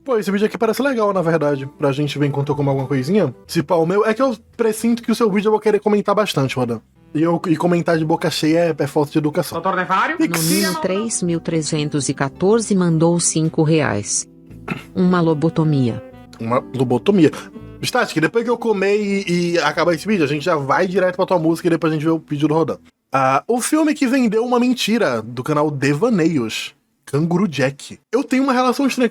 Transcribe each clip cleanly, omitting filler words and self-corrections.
Pô, esse vídeo aqui parece legal, na verdade, pra gente ver enquanto eu como alguma coisinha. Se pá, o meu... É que eu pressinto que o seu vídeo eu vou querer comentar bastante, Rodan. E comentar de boca cheia é falta de educação. Doutor Nevário? Nonino 3.314 mandou R$5. Uma lobotomia. Uma lobotomia. Static, depois que eu comer e acabar esse vídeo, a gente já vai direto pra tua música e depois a gente vê o vídeo do Rodan. O filme que vendeu uma mentira do canal Devaneios, Canguru Jack. Eu tenho uma relação estranha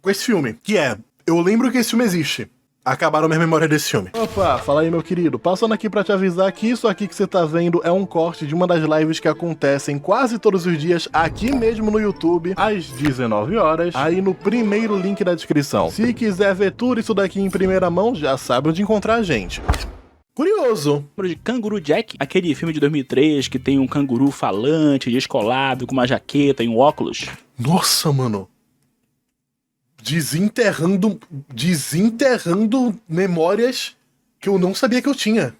com esse filme, que é... Eu lembro que esse filme existe. Acabaram minha memória desse filme. Opa, fala aí, meu querido. Passando aqui pra te avisar que isso aqui que você tá vendo é um corte de uma das lives que acontecem quase todos os dias aqui mesmo no YouTube, às 19 horas, aí no primeiro link da descrição. Se quiser ver tudo isso daqui em primeira mão, já sabe onde encontrar a gente. Curioso. De Canguru Jack, aquele filme de 2003 que tem um canguru falante, descolado, com uma jaqueta e um óculos. Nossa, mano. Desenterrando memórias que eu não sabia que eu tinha.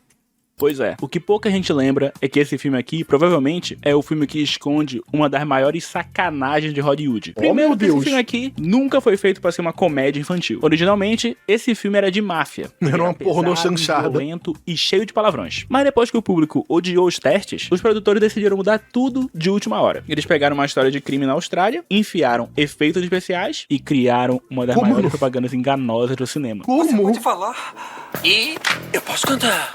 Pois é, o que pouca gente lembra é que esse filme aqui, provavelmente, é o filme que esconde uma das maiores sacanagens de Hollywood. Primeiro, meu Deus. esse filme aqui nunca foi feito pra ser uma comédia infantil. Originalmente, esse filme era de máfia. Era uma pornô pesado, chanchada. violento e cheio de palavrões. Mas depois que o público odiou os testes, os produtores decidiram mudar tudo de última hora. Eles pegaram uma história de crime na Austrália, enfiaram efeitos especiais e criaram uma das maiores propagandas enganosas do cinema. Como? Pode falar. E eu posso cantar.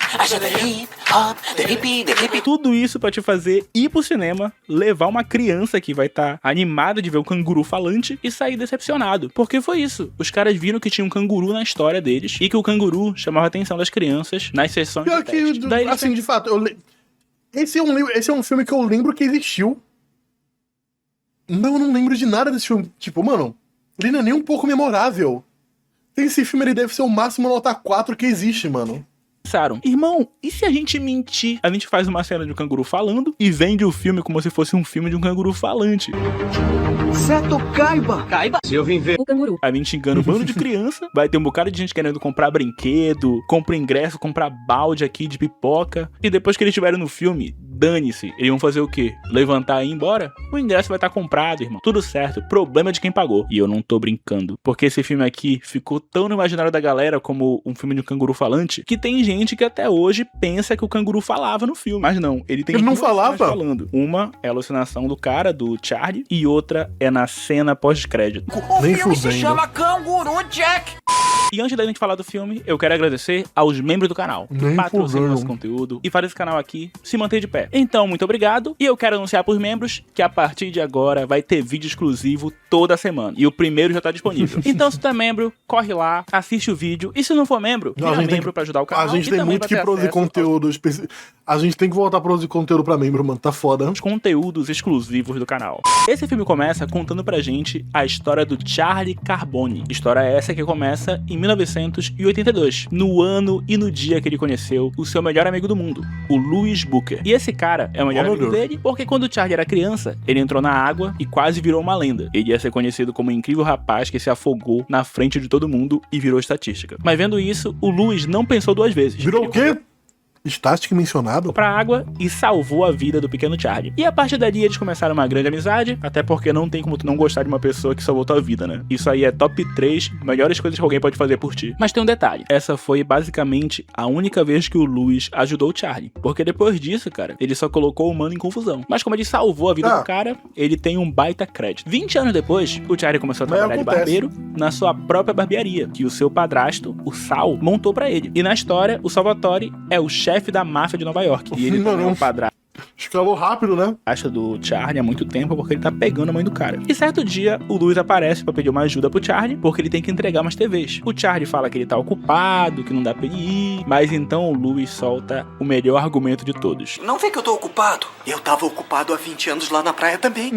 Tudo isso pra te fazer ir pro cinema, levar uma criança que vai estar animada de ver um canguru falante e sair decepcionado. Porque foi isso. Os caras viram que tinha um canguru na história deles e que o canguru chamava a atenção das crianças nas sessões de teste. Daí eles assim, de fato, esse é um filme que eu lembro que existiu. Não, eu não lembro de nada desse filme. Tipo, mano, ele não é nem um pouco memorável. Esse filme, ele deve ser o máximo nota 4 que existe, mano. pensaram, irmão, e se a gente mentir? A gente faz uma cena de um canguru falando e vende o filme como se fosse um filme de um canguru falante. Certo, Caiba. Se eu vim ver O canguru. A gente engana um bando de criança, vai ter um bocado de gente querendo comprar brinquedo, comprar ingresso, comprar balde aqui de pipoca, e depois que eles estiverem no filme, dane-se, eles vão fazer o quê? Levantar e ir embora? O ingresso vai estar comprado, irmão. Tudo certo, problema de quem pagou. E eu não tô brincando, porque esse filme aqui ficou tão no imaginário da galera como um filme de um canguru falante, que tem gente que até hoje pensa que o canguru falava no filme. Mas não, ele tem Ele não duas cenas falava? falando. Uma é a alucinação do cara, do Charlie, e outra é na cena pós-crédito. O Nem filme se fudendo. chama Canguru Jack. E antes da gente falar do filme, eu quero agradecer aos membros do canal, que Nem patrocinam fudendo. nosso conteúdo e fazem esse canal aqui se manter de pé. Então, muito obrigado. E eu quero anunciar pros membros que a partir de agora vai ter vídeo exclusivo toda semana. E o primeiro já tá disponível. Então, se tu é membro, corre lá, assiste o vídeo. E se não for membro, Não, a vira gente tem membro que- pra ajudar o canal. A gente e tem também muito pra que ter produzir acesso aos conteúdo. A gente tem que voltar a produzir conteúdo pra membro, mano. Tá foda. conteúdos exclusivos do canal. Esse filme começa contando pra gente a história do Charlie Carbone. História essa que começa em 1982, no ano e no dia que ele conheceu o seu melhor amigo do mundo, o Louis Booker. E esse cara é o melhor Oh, meu amigo Deus. dele porque quando o Charlie era criança, ele entrou na água e quase virou uma lenda. Ele ia ser conhecido como um incrível rapaz que se afogou na frente de todo mundo e virou estatística. Mas vendo isso, o Louis não pensou duas vezes. Virou Ele o quê? Static mencionado? pra água e salvou a vida do pequeno Charlie. E a partir dali eles começaram uma grande amizade, até porque não tem como tu não gostar de uma pessoa que salvou tua vida, né? Isso aí é top 3 melhores coisas que alguém pode fazer por ti. Mas tem um detalhe, essa foi basicamente a única vez que o Louis ajudou o Charlie, porque depois disso, cara, ele só colocou o humano em confusão. Mas como ele salvou a vida do cara, ele tem um baita crédito. 20 anos depois, o Charlie começou a Mas trabalhar de acontece. barbeiro na sua própria barbearia, que o seu padrasto, o Sal, montou pra ele. E na história, o Salvatore é o chefe da máfia de Nova York. E ele também é o padrasto Escalou rápido, né? do Charlie há muito tempo porque ele tá pegando a mãe do cara. E certo dia, o Louis aparece pra pedir uma ajuda pro Charlie, porque ele tem que entregar umas TVs. O Charlie fala que ele tá ocupado, que não dá pra ele ir, mas então o Louis solta o melhor argumento de todos. Não vê que eu tô ocupado? Eu tava ocupado há 20 anos lá na praia também.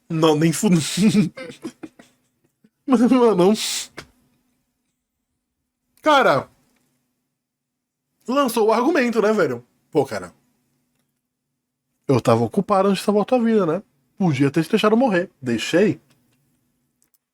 Não, nem fudendo. Mano. Cara. Lançou o argumento, né, velho? Pô, cara. Eu tava ocupado antes de salvar tua vida, né? Podia ter te deixado morrer. Deixei.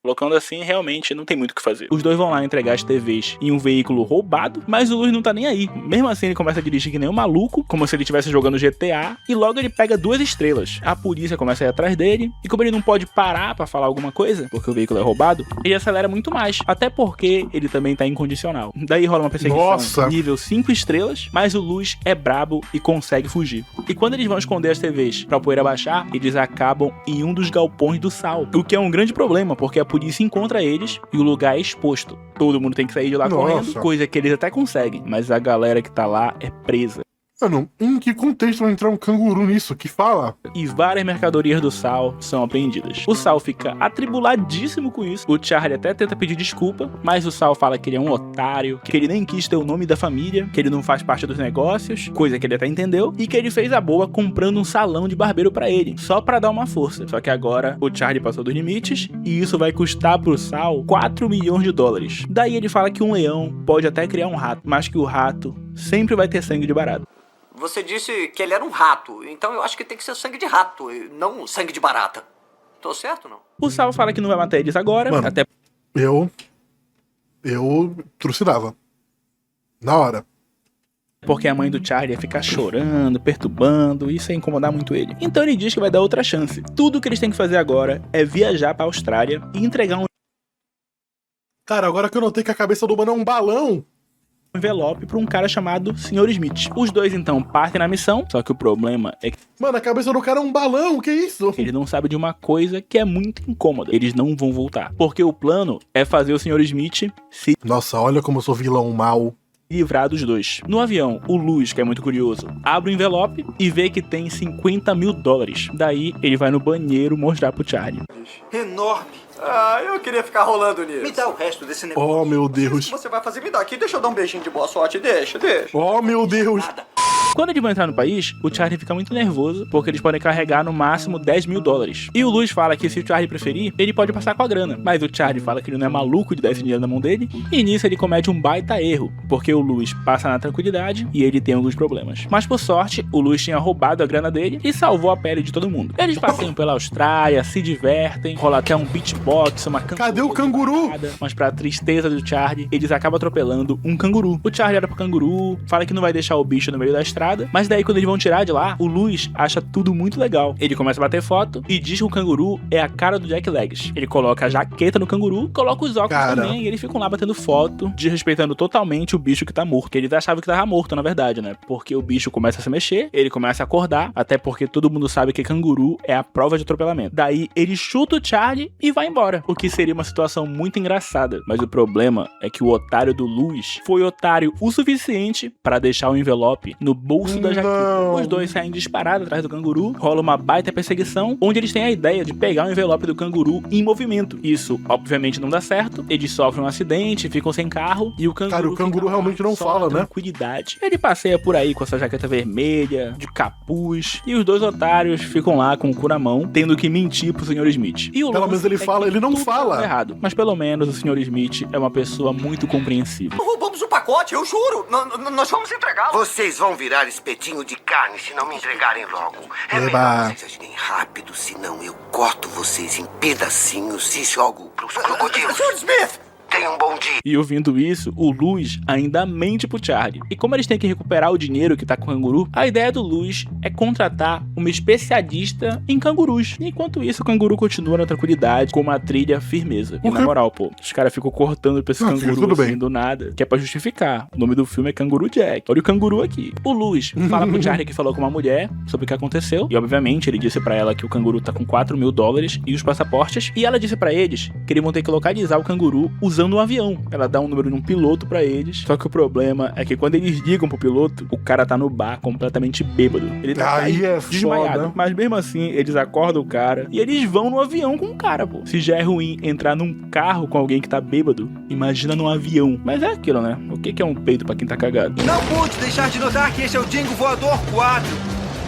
Colocando assim, realmente não tem muito o que fazer. Os dois vão lá entregar as TVs em um veículo roubado, mas o Luz não tá nem aí. Mesmo assim, ele começa a dirigir que nem um maluco, como se ele estivesse jogando GTA, e logo ele pega 2 estrelas. A polícia começa a ir atrás dele, e como ele não pode parar pra falar alguma coisa, porque o veículo é roubado, ele acelera muito mais, até porque ele também tá incondicional. Daí rola uma perseguição nível 5 estrelas, mas o Luz é brabo e consegue fugir. E quando eles vão esconder as TVs pra poeira baixar, eles acabam em um dos galpões do Sal, o que é um grande problema, porque a polícia encontra eles e o lugar é exposto. Todo mundo tem que sair de lá correndo, coisa que eles até conseguem, mas a galera que tá lá é presa. Mano, em que contexto vai entrar um canguru nisso? Que fala? E várias mercadorias do Sal são apreendidas. O Sal fica atribuladíssimo com isso. O Charlie até tenta pedir desculpa, mas o Sal fala que ele é um otário, que ele nem quis ter o nome da família, que ele não faz parte dos negócios, coisa que ele até entendeu, e que ele fez a boa comprando um salão de barbeiro pra ele, só pra dar uma força. Só que agora o Charlie passou dos limites e isso vai custar pro Sal 4 milhões de dólares. Daí ele fala que um leão pode até criar um rato, mas que o rato sempre vai ter sangue de barata. Você disse que ele era um rato, então eu acho que tem que ser sangue de rato, e não sangue de barata. Tô certo, não? O Sal fala que não vai matar eles agora, mano, até... Eu trucidava. Na hora. Porque a mãe do Charlie ia ficar chorando, perturbando, e isso ia incomodar muito ele. Então ele diz que vai dar outra chance. Tudo que eles têm que fazer agora é viajar pra Austrália e entregar um Cara, agora que eu notei que a cabeça do mano é um balão. envelope pra um cara chamado Sr. Smith. Os dois então partem na missão, só que o problema é que Mano, a cabeça do cara é um balão, que isso? eles não sabem de uma coisa que é muito incômoda. Eles não vão voltar. Porque o plano é fazer o Sr. Smith se Nossa, olha como eu sou vilão mal. livrar dos dois. No avião, o Luz, que é muito curioso, abre o envelope e vê que tem 50 mil dólares. Daí, ele vai no banheiro mostrar pro Charlie. Enorme. Ah, eu queria ficar rolando nisso. Me dá o resto desse negócio. Oh, meu Deus. Você vai fazer? Me dá aqui, deixa eu dar um beijinho de boa sorte. Deixa. Oh, meu Deus. Quando eles vão entrar no país, o Charlie fica muito nervoso, porque eles podem carregar no máximo 10 mil dólares. E o Luz fala que se o Charlie preferir, ele pode passar com a grana. Mas o Charlie fala que ele não é maluco de dar esse dinheiro na mão dele, e nisso ele comete um baita erro, porque o Luz passa na tranquilidade e ele tem alguns problemas. Mas por sorte, o Luz tinha roubado a grana dele e salvou a pele de todo mundo. Eles passeiam pela Austrália, se divertem, rola até um beatbox, uma canção. Cadê o canguru? Mas pra tristeza do Charlie, eles acabam atropelando um canguru. O Charlie olha pro canguru, fala que não vai deixar o bicho no meio da estrada, mas daí quando eles vão tirar de lá, o Luz acha tudo muito legal. Ele começa a bater foto e diz que o canguru é a cara do Jack Legs. Ele coloca a jaqueta no canguru, coloca os óculos também, e eles ficam lá batendo foto, desrespeitando totalmente o bicho que tá morto. Eles achavam que tava morto, na verdade, né? Porque o bicho começa a se mexer, ele começa a acordar, até porque todo mundo sabe que canguru é a prova de atropelamento. Daí ele chuta o Charlie e vai embora, o que seria uma situação muito engraçada. Mas o problema é que o otário do Luz foi otário o suficiente pra deixar o envelope no bolso da jaqueta. Os dois saem disparados atrás do canguru, rola uma baita perseguição, onde eles têm a ideia de pegar o envelope do canguru em movimento. Isso, obviamente, não dá certo, eles sofrem um acidente, ficam sem carro, e o canguru... Cara, o canguru realmente não fala, né? Tranquilidade. Ele passeia por aí com essa jaqueta vermelha, de capuz, e os dois otários ficam lá com o cu na mão, tendo que mentir pro Sr. Smith. E o Pelo menos ele fala, ele não fala. Errado. Mas pelo menos o Sr. Smith é uma pessoa muito compreensiva. Roubamos o pacote, eu juro. Nós vamos entregá-lo. Vocês vão virar espetinho de carne se não me entregarem logo. É melhor vocês agirem rápido, senão eu corto vocês em pedacinhos e jogo pros crocodilos. Sr. Smith! Tenha um bom dia. E ouvindo isso, o Luz ainda mente pro Charlie. E como eles têm que recuperar o dinheiro que tá com o canguru, a ideia do Luz é contratar uma especialista em cangurus. Enquanto isso, o canguru continua na tranquilidade, com uma trilha firmeza. E na moral, pô, os caras ficam cortando pra esse canguru assim do nada, que é pra justificar. O nome do filme é Canguru Jack. Olha o canguru aqui. O Luz fala pro Charlie que falou com uma mulher sobre o que aconteceu. E obviamente ele disse pra ela que o canguru tá com 4 mil dólares e os passaportes. E ela disse pra eles que eles vão ter que localizar o canguru usando um avião. Ela dá um número de um piloto pra eles. Só que o problema é que quando eles ligam pro piloto, o cara tá no bar completamente bêbado. Ele tá desmaiado. Foda. Mas mesmo assim, eles acordam o cara e eles vão no avião com o cara, pô. Se já é ruim entrar num carro com alguém que tá bêbado, imagina num avião. Mas é aquilo, né? O que é um peito pra quem tá cagado? Não pude deixar de notar que esse é o Dingo Voador 4.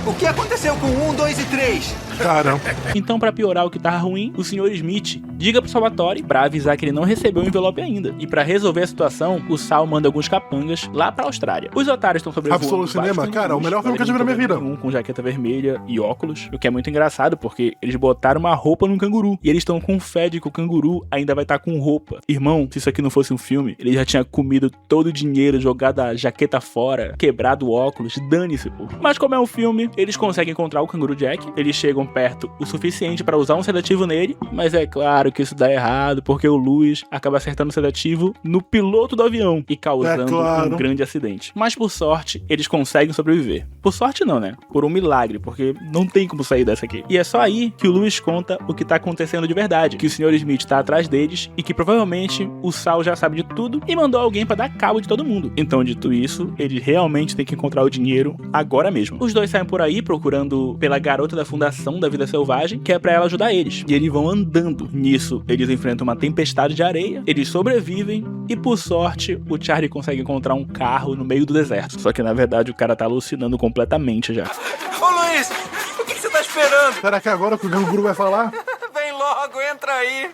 O que aconteceu com 1, 2 e 3? Caramba. Então, pra piorar o que tava ruim, o Sr. Smith liga pro Salvatore pra avisar que ele não recebeu o envelope ainda. E pra resolver a situação, o Sal manda alguns capangas lá pra Austrália. Os otários estão sobrevoando Absolute Cinema, cara, o melhor filme que eu já vi na minha vida. Um com jaqueta vermelha e óculos, o que é muito engraçado, porque eles botaram uma roupa num canguru. E eles estão com fé de que o canguru ainda vai estar com roupa. Irmão, se isso aqui não fosse um filme, ele já tinha comido todo o dinheiro, jogado a jaqueta fora, quebrado o óculos, dane-se, pô. Mas como é um filme, eles conseguem encontrar o canguru Jack, eles chegam perto o suficiente pra usar um sedativo nele, mas é claro que isso dá errado, porque o Lewis acaba acertando o sedativo no piloto do avião e causando um grande acidente. Mas por sorte, eles conseguem sobreviver. Por sorte não, né? Por um milagre, porque não tem como sair dessa aqui. E é só aí que o Lewis conta o que tá acontecendo de verdade, que o Sr. Smith tá atrás deles e que provavelmente o Sal já sabe de tudo e mandou alguém pra dar cabo de todo mundo. Então, dito isso, eles realmente têm que encontrar o dinheiro agora mesmo. Os dois saem por aí procurando pela garota da Fundação da Vida Selvagem, que é pra ela ajudar eles. E eles vão andando. Nisso, eles enfrentam uma tempestade de areia, eles sobrevivem e, por sorte, o Charlie consegue encontrar um carro no meio do deserto. Só que, na verdade, o cara tá alucinando completamente já. Ô Luiz, o que você tá esperando? Será que agora que o canguru vai falar? Vem logo, entra aí.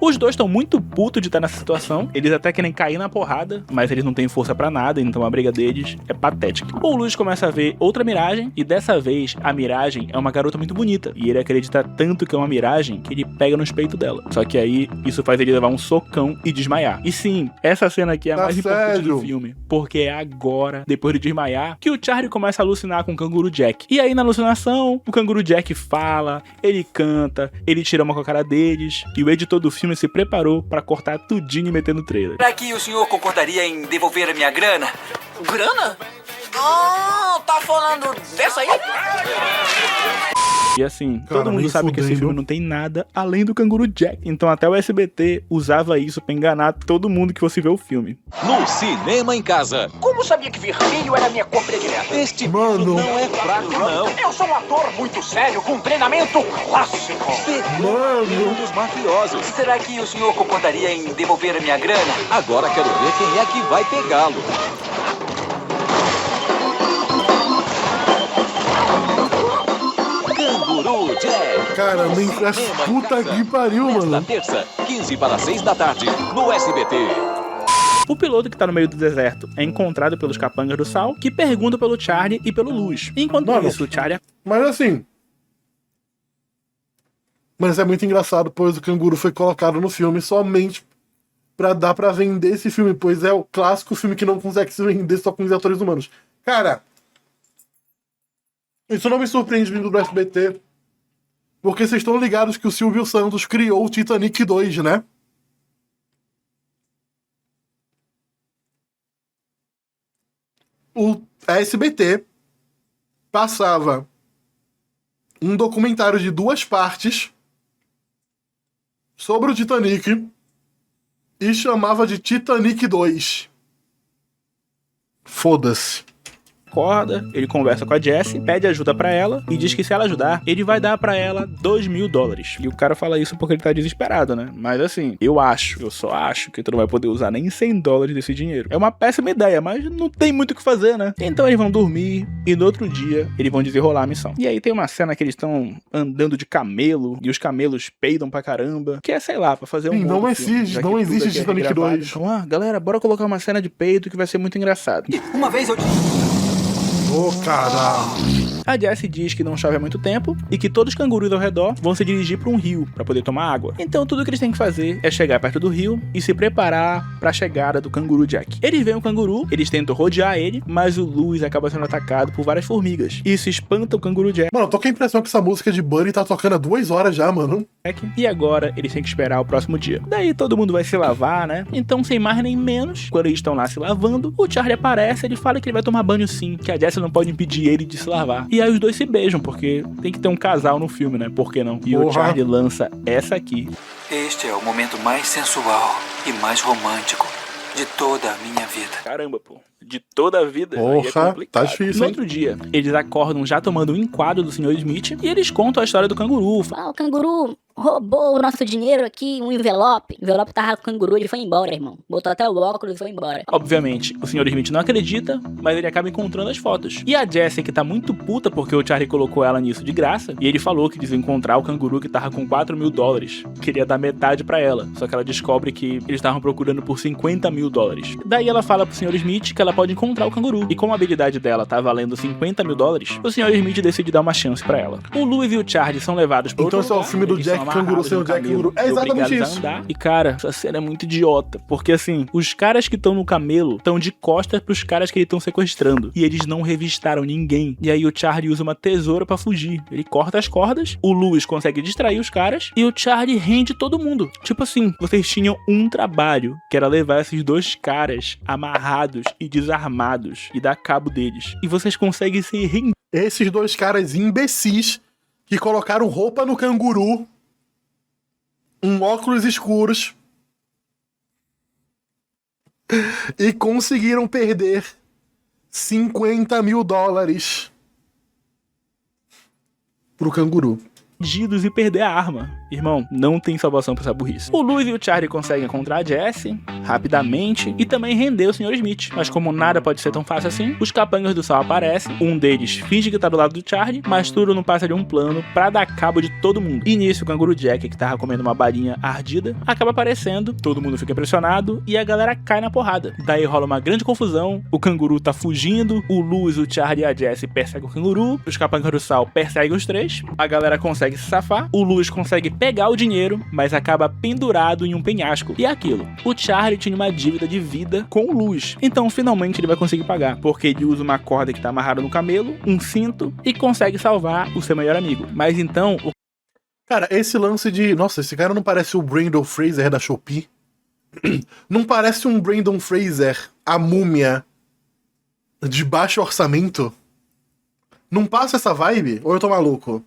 Os dois estão muito putos de estar nessa situação. Eles até querem cair na porrada, mas eles não têm força pra nada, então a briga deles é patética. O Lewis começa a ver outra miragem, e dessa vez a miragem é uma garota muito bonita. E ele acredita tanto que é uma miragem que ele pega nos peitos dela. Só que aí isso faz ele levar um socão e desmaiar. E sim, essa cena aqui é a mais importante do filme, porque é agora, depois de desmaiar, que o Charlie começa a alucinar com o canguru Jack. E aí na alucinação, o canguru Jack fala, ele canta, ele tira uma com a cara deles, e o editor do filme se preparou pra cortar tudinho e meter no trailer. Será que o senhor concordaria em devolver a minha grana? Grana? Ah, tá falando dessa aí? E assim, Cara, todo mundo sabe que esse filme não tem nada além do canguru Jack. Então até o SBT usava isso pra enganar todo mundo que fosse ver o filme. No Cinema em Casa. Como sabia que vermelho era minha cor predileta? Este Mano. não é fraco, não. Eu sou um ator muito sério, com treinamento clássico. Um dos mafiosos. Será que o senhor concordaria em devolver a minha grana? Agora quero ver quem é que vai pegá-lo. Canguru Jack. Cara, nem puta que pariu, Nesta mano. terça, 15 para 6 da tarde, no SBT. O piloto que tá no meio do deserto é encontrado pelos capangas do Sal, que perguntam pelo Charlie e pelo Lewis. Enquanto Mano. isso, o Charlie... Mas assim. Mas é muito engraçado, pois o canguru foi colocado no filme somente pra dar pra vender esse filme, pois é o clássico filme que não consegue se vender só com os atores humanos. Cara, isso não me surpreende vindo do SBT, porque vocês estão ligados que o Silvio Santos criou o Titanic 2, né? A SBT passava um documentário de 2 partes sobre o Titanic e chamava de Titanic 2. Foda-se. Acorda, ele conversa com a Jessie, pede ajuda pra ela e diz que se ela ajudar, ele vai dar pra ela $2.000. E o cara fala isso porque ele tá desesperado, né? Mas assim, eu só acho que tu não vai poder usar nem $100 desse dinheiro. É uma péssima ideia, mas não tem muito o que fazer, né? Então eles vão dormir e no outro dia eles vão desenrolar a missão. E aí tem uma cena que eles estão andando de camelo e os camelos peidam pra caramba, que é, sei lá, pra fazer um Sim, não outro existe, filme, já que não tudo existe aqui é Titanic regravado. 2. Então, galera, bora colocar uma cena de peido que vai ser muito engraçado. Uma vez eu... Ô, caralho. A Jessie diz que não chove há muito tempo e que todos os cangurus ao redor vão se dirigir para um rio para poder tomar água. Então tudo que eles têm que fazer é chegar perto do rio e se preparar para a chegada do canguru Jack. Eles veem o canguru, eles tentam rodear ele, mas o Lewis acaba sendo atacado por várias formigas. Isso espanta o canguru Jack. Mano, eu tô com a impressão que essa música de Bunny tá tocando há 2 horas já, mano. E agora eles têm que esperar o próximo dia. Daí todo mundo vai se lavar, né? Então, sem mais nem menos, quando eles estão lá se lavando, o Charlie aparece, ele fala que ele vai tomar banho sim, que a Jessie não pode impedir ele de se lavar. E aí os dois se beijam, porque tem que ter um casal no filme, né? Por que não? E o Charlie lança essa aqui. Este é o momento mais sensual e mais romântico de toda a minha vida. Caramba, pô. De toda a vida. Porra, aí é complicado. tá difícil, No hein? outro dia, eles acordam já tomando um enquadro do Sr. Smith e eles contam a história do canguru. O canguru roubou o nosso dinheiro aqui, um envelope. O envelope tava com o canguru, ele foi embora, irmão. Botou até o óculos e foi embora. Obviamente, o Sr. Smith não acredita, mas ele acaba encontrando as fotos. E a Jessie, que tá muito puta porque o Charlie colocou ela nisso de graça, e ele falou que eles iam encontrar o canguru que tava com $4 mil. Queria dar metade pra ela, só que ela descobre que eles estavam procurando por $50 mil. Daí ela fala pro Sr. Smith que ela pode encontrar o canguru. E como a habilidade dela tá valendo $50 mil, o Sr. Smith decide dar uma chance pra ela. O Louis e o Charlie são levados pro Então esse é o filme do Jack Canguru sem o Jack Canguru. É exatamente isso. E cara, essa cena é muito idiota, porque assim, os caras que estão no camelo estão de costas pros caras que eles estão sequestrando, e eles não revistaram ninguém. E aí o Charlie usa uma tesoura pra fugir. Ele corta as cordas, o Louis consegue distrair os caras, e o Charlie rende todo mundo. Tipo assim, vocês tinham um trabalho, que era levar esses dois caras amarrados e desarmados e dar cabo deles. E vocês conseguem se render. Esses dois caras imbecis que colocaram roupa no canguru, óculos escuros, e conseguiram perder $50 mil pro canguru. E perder a arma. Irmão, não tem salvação pra essa burrice. O Louis e o Charlie conseguem encontrar a Jessie rapidamente e também render o Sr. Smith. Mas como nada pode ser tão fácil assim, os capangas do sal aparecem, um deles finge que tá do lado do Charlie, mas tudo não passa de um plano pra dar cabo de todo mundo. E nisso o canguru Jack, que tava comendo uma balinha ardida, acaba aparecendo, todo mundo fica impressionado e a galera cai na porrada. Daí rola uma grande confusão, o canguru tá fugindo, o Louis, o Charlie e a Jessie perseguem o canguru, os capangas do sal perseguem os três, a galera consegue se safar, o Louis consegue pegar o dinheiro, mas acaba pendurado em um penhasco. E é aquilo, o Charlie tinha uma dívida de vida com o Louis, então finalmente ele vai conseguir pagar, porque ele usa uma corda que tá amarrada no camelo, um cinto, e consegue salvar o seu melhor amigo. Mas então... Cara, esse lance de... Nossa, esse cara não parece o Brendan Fraser da Shopee? Não parece um Brendan Fraser, a múmia, de baixo orçamento? Não passa essa vibe? Ou eu tô maluco?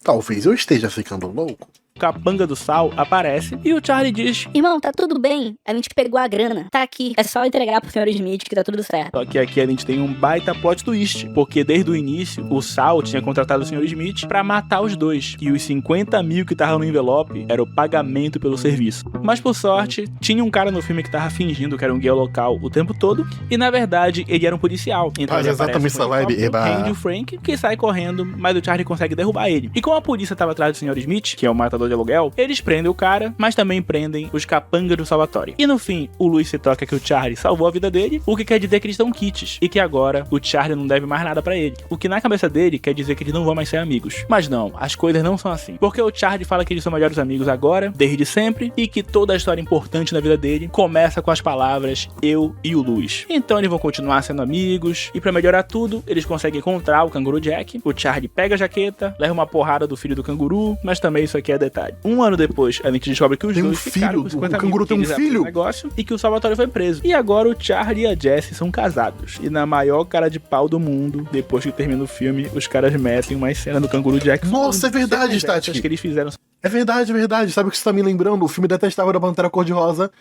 Talvez eu esteja ficando louco. O capanga do sal aparece e o Charlie diz: irmão, tá tudo bem, a gente pegou a grana, tá aqui, é só entregar pro Sr. Smith que tá tudo certo. Só que aqui a gente tem um baita plot twist, porque desde o início o Sal tinha contratado o Sr. Smith pra matar os dois, e os 50 mil que estavam no envelope era o pagamento pelo serviço. Mas por sorte, tinha um cara no filme que tava fingindo que era um guia local o tempo todo, e na verdade ele era um policial. Então ele exatamente essa vibe, rende o Frank, que sai correndo, mas o Charlie consegue derrubar ele. E como a polícia tava atrás do Sr. Smith, que é o matador de aluguel, eles prendem o cara, mas também prendem os capangas do Salvatore. E no fim, o Louis se toca que o Charlie salvou a vida dele, o que quer dizer que eles estão quites, e que agora o Charlie não deve mais nada pra ele. O que na cabeça dele quer dizer que eles não vão mais ser amigos. Mas não, as coisas não são assim. Porque o Charlie fala que eles são melhores amigos agora, desde sempre, e que toda a história importante na vida dele começa com as palavras eu e o Louis. Então eles vão continuar sendo amigos, e pra melhorar tudo, eles conseguem encontrar o canguru Jack. O Charlie pega a jaqueta, leva uma porrada do filho do canguru, mas também isso aqui é detalhe. Um ano depois, a gente descobre que os dois ficaram com 50 o canguru tem um filho? Negócio, e que o Salvatore foi preso. E agora o Charlie e a Jessie são casados. E na maior cara de pau do mundo, depois que termina o filme, os caras metem uma cena do canguru Jack. Nossa, é verdade, Static. Que eles fizeram. É verdade, é verdade. Sabe o que você tá me lembrando? O filme Detestável da Pantera Cor-de-Rosa.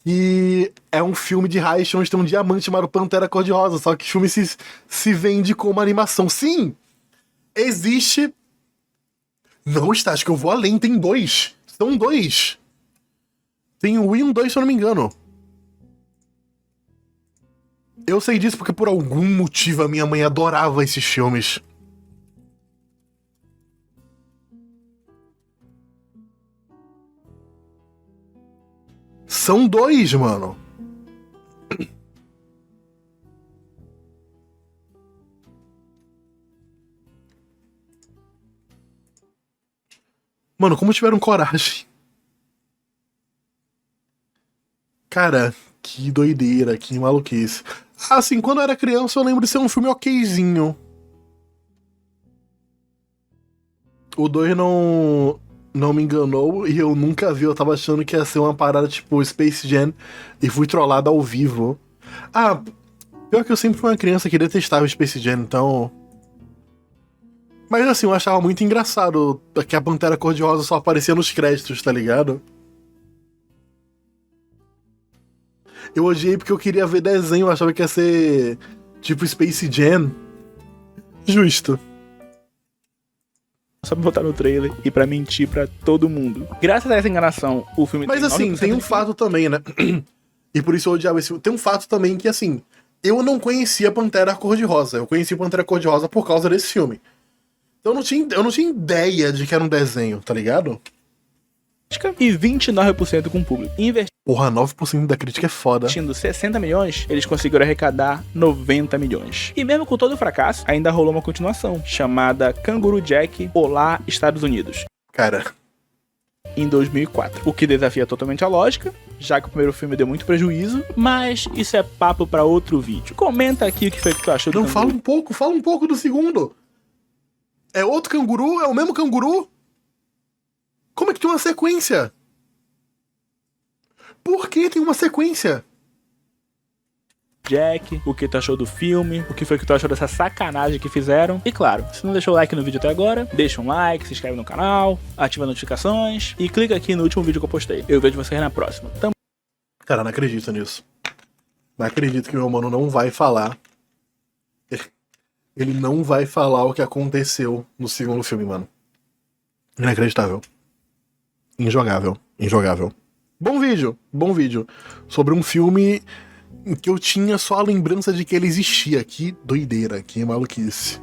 E é um filme de heist onde tem um diamante chamado Pantera Cor-de-Rosa. Só que o filme se vende como animação. Sim! Existe... Não, Static, eu vou além. Tem dois. São dois. Tem o 1 e um 2, se eu não me engano. Eu sei disso porque por algum motivo a minha mãe adorava esses filmes. São dois, mano. Mano, como tiveram coragem. Cara, que doideira, que maluquice. Assim, quando eu era criança eu lembro de ser um filme okzinho. O 2 não me enganou e eu nunca vi. Eu tava achando que ia ser uma parada tipo Space Jam e fui trollado ao vivo. Ah, pior que eu sempre fui uma criança que detestava Space Jam, então... Mas assim, eu achava muito engraçado que a Pantera Cor-de-Rosa só aparecia nos créditos, tá ligado? Eu odiei porque eu queria ver desenho, eu achava que ia ser tipo Space Jam. Justo. só pra botar no trailer e pra mentir pra todo mundo. Graças a essa enganação, o filme Mas tem assim, 9% tem um de fato também, né? E por isso eu odiava esse filme. Tem um fato também que, assim, eu não conhecia Pantera Cor-de-Rosa. Eu conheci Pantera Cor-de-Rosa por causa desse filme. Então eu não tinha ideia de que era um desenho, tá ligado? e 29% com o público. Porra, 9% da crítica é foda. Investindo 60 milhões, eles conseguiram arrecadar 90 milhões. E mesmo com todo o fracasso, ainda rolou uma continuação, chamada Canguru Jack Olá, Estados Unidos. Cara, em 2004. O que desafia totalmente a lógica, já que o primeiro filme deu muito prejuízo, mas isso é papo pra outro vídeo. Comenta aqui o que foi que tu achou do não, Canguru. fala um pouco do segundo. É outro canguru? É o mesmo canguru? Como é que tem uma sequência? Por que tem uma sequência? Jack, o que tu achou do filme, o que foi que tu achou dessa sacanagem que fizeram. E claro, se não deixou o like no vídeo até agora, deixa um like, se inscreve no canal, ativa as notificações e clica aqui no último vídeo que eu postei. Eu vejo vocês na próxima. Cara, não acredito nisso. Não acredito que meu mano não vai falar. Ele não vai falar o que aconteceu no segundo filme, mano. Inacreditável. Injogável. Bom vídeo. Sobre um filme que eu tinha só a lembrança de que ele existia. Que doideira, que maluquice.